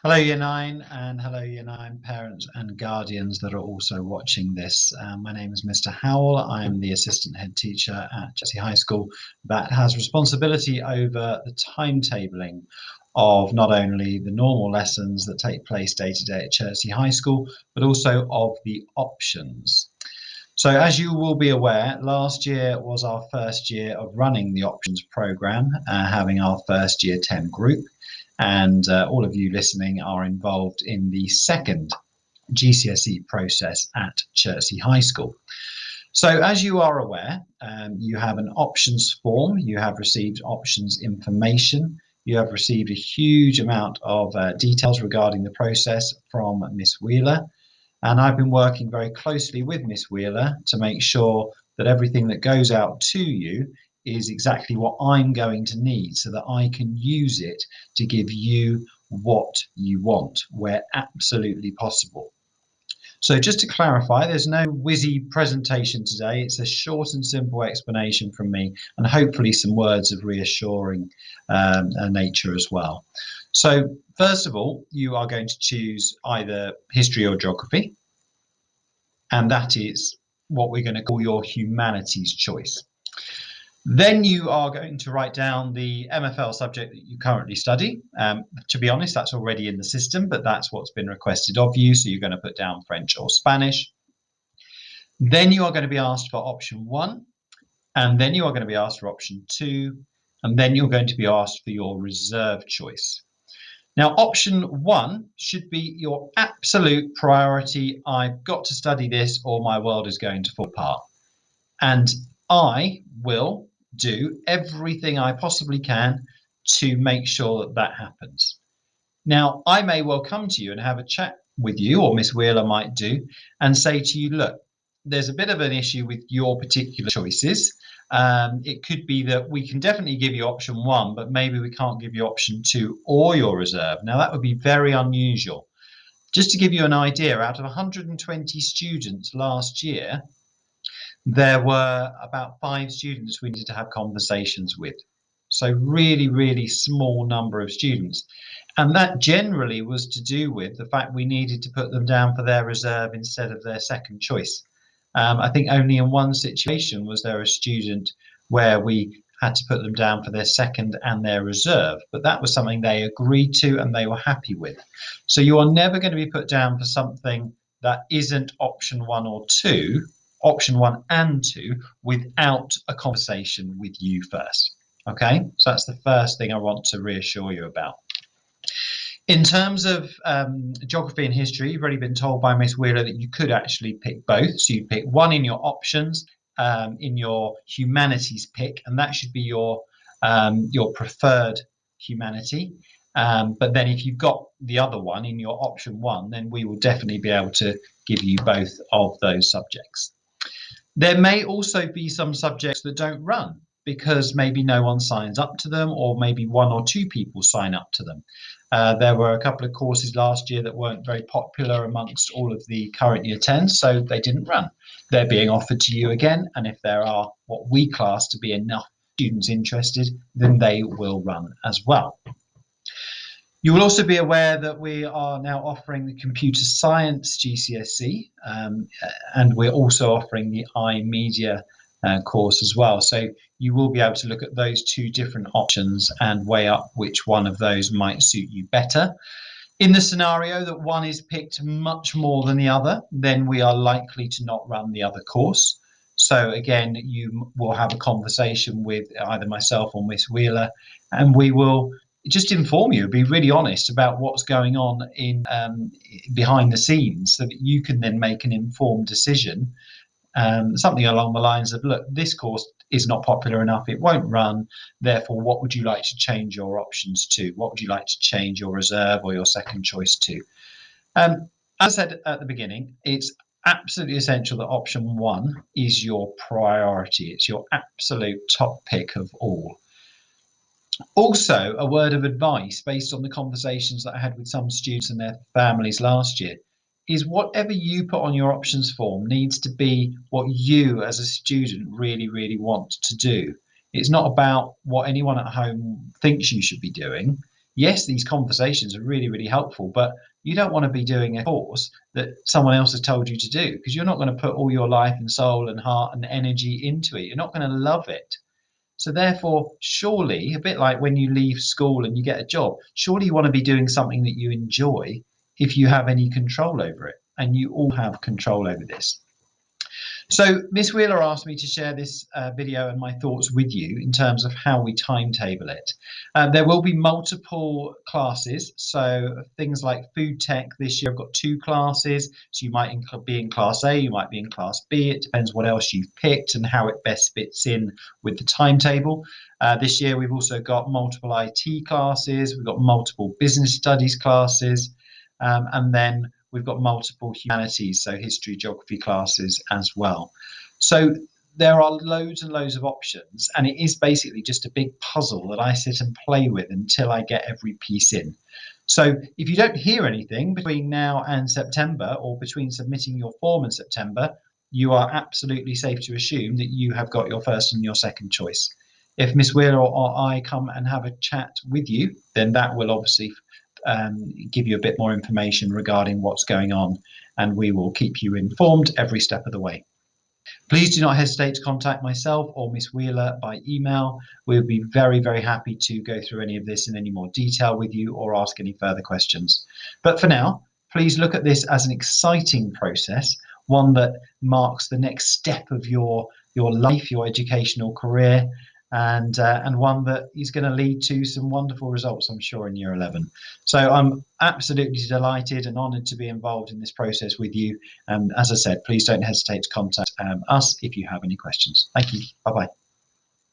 Hello, Year 9, and hello, Year 9 parents and guardians that are also watching this. My name is Mr. Howell. I'm the assistant head teacher at Chelsea High School that has responsibility over the timetabling of not only the normal lessons that take place day to day at Chelsea High School, but also of the options. So as you will be aware, last year was our first year of running the options programme, having our first year 10 group. And all of you listening are involved in the second GCSE process at Chertsey High School. So as you are aware, you have an options form, you have received options information, you have received a huge amount of details regarding the process from Miss Wheeler. And I've been working very closely with Miss Wheeler to make sure that everything that goes out to you is exactly what I'm going to need so that I can use it to give you what you want where absolutely possible. So just to clarify, there's no whizzy presentation today. It's a short and simple explanation from me and hopefully some words of reassuring nature as well. So first of all, you are going to choose either history or geography, and that is what we're going to call your humanities choice. Then you are going to write down the MFL subject that you currently study. To be honest, that's already in the system, but that's what's been requested of you. So you're going to put down French or Spanish. Then you are going to be asked for option 1, and then you are going to be asked for option 2, and then you're going to be asked for your reserve choice. Now, option 1 should be your absolute priority. I've got to study this or my world is going to fall apart. And I will do everything I possibly can to make sure that that happens. Now, I may well come to you and have a chat with you, or Miss Wheeler might do, and say to you, look, there's a bit of an issue with your particular choices. It could be that we can definitely give you option 1, but maybe we can't give you option 2 or your reserve. Now, that would be very unusual. Just to give you an idea, out of 120 students last year, there were about 5 students we needed to have conversations with. So really, really small number of students. And that generally was to do with the fact we needed to put them down for their reserve instead of their second choice. I think only in one situation was there a student where we had to put them down for their second and their reserve, but that was something they agreed to and they were happy with. So you are never going to be put down for something that isn't option 1 or 2, option 1 and 2, without a conversation with you first. Okay, so that's the first thing I want to reassure you about. In terms of geography and history, you've already been told by Miss Wheeler that you could actually pick both. So you pick one in your options, in your humanities pick, and that should be your preferred humanity. But then if you've got the other one in your option 1, then we will definitely be able to give you both of those subjects. There may also be some subjects that don't run because maybe no one signs up to them, or maybe 1 or 2 people sign up to them. There were a couple of courses last year that weren't very popular amongst all of the current year 10s, so they didn't run. They're being offered to you again, and if there are what we class to be enough students interested, then they will run as well. You will also be aware that we are now offering the computer science GCSE, and we're also offering the iMedia course as well. So you will be able to look at those 2 different options and weigh up which one of those might suit you better. In the scenario that one is picked much more than the other, then we are likely to not run the other course. So again, you will have a conversation with either myself or Miss Wheeler, and we will just inform you, be really honest about what's going on in behind the scenes, so that you can then make an informed decision. Something along the lines of, look, this course is not popular enough, it won't run, therefore what would you like to change your options to? What would you like to change your reserve or your second choice to? As I said at the beginning, it's absolutely essential that option 1 is your priority. It's your absolute top pick of all. Also, a word of advice based on the conversations that I had with some students and their families last year is whatever you put on your options form needs to be what you as a student really, really want to do. It's not about what anyone at home thinks you should be doing. Yes, these conversations are really, really helpful, but you don't want to be doing a course that someone else has told you to do, because you're not going to put all your life and soul and heart and energy into it. You're not going to love it. So therefore, surely, a bit like when you leave school and you get a job, surely you want to be doing something that you enjoy if you have any control over it. And you all have control over this. So Miss Wheeler asked me to share this video and my thoughts with you in terms of how we timetable it. There will be multiple classes, so things like food tech this year I've got 2 classes, so you might be in class A, you might be in class B, it depends what else you've picked and how it best fits in with the timetable. This year we've also got multiple IT classes, we've got multiple business studies classes, and then we've got multiple humanities, so history, geography classes as well. So there are loads and loads of options, and it is basically just a big puzzle that I sit and play with until I get every piece in. So if you don't hear anything between now and September, or between submitting your form in September, you are absolutely safe to assume that you have got your first and your second choice. If Miss Wheeler or I come and have a chat with you, then that will obviously give you a bit more information regarding what's going on, and we will keep you informed every step of the way. Please do not hesitate to contact myself or Miss Wheeler by email. We'll be very, very happy to go through any of this in any more detail with you or ask any further questions. But for now, please look at this as an exciting process, one that marks the next step of your life, your educational career, and one that is going to lead to some wonderful results, I'm sure, in year 11. So I'm absolutely delighted and honoured to be involved in this process with you. And as I said, please don't hesitate to contact us if you have any questions. Thank you. Bye-bye.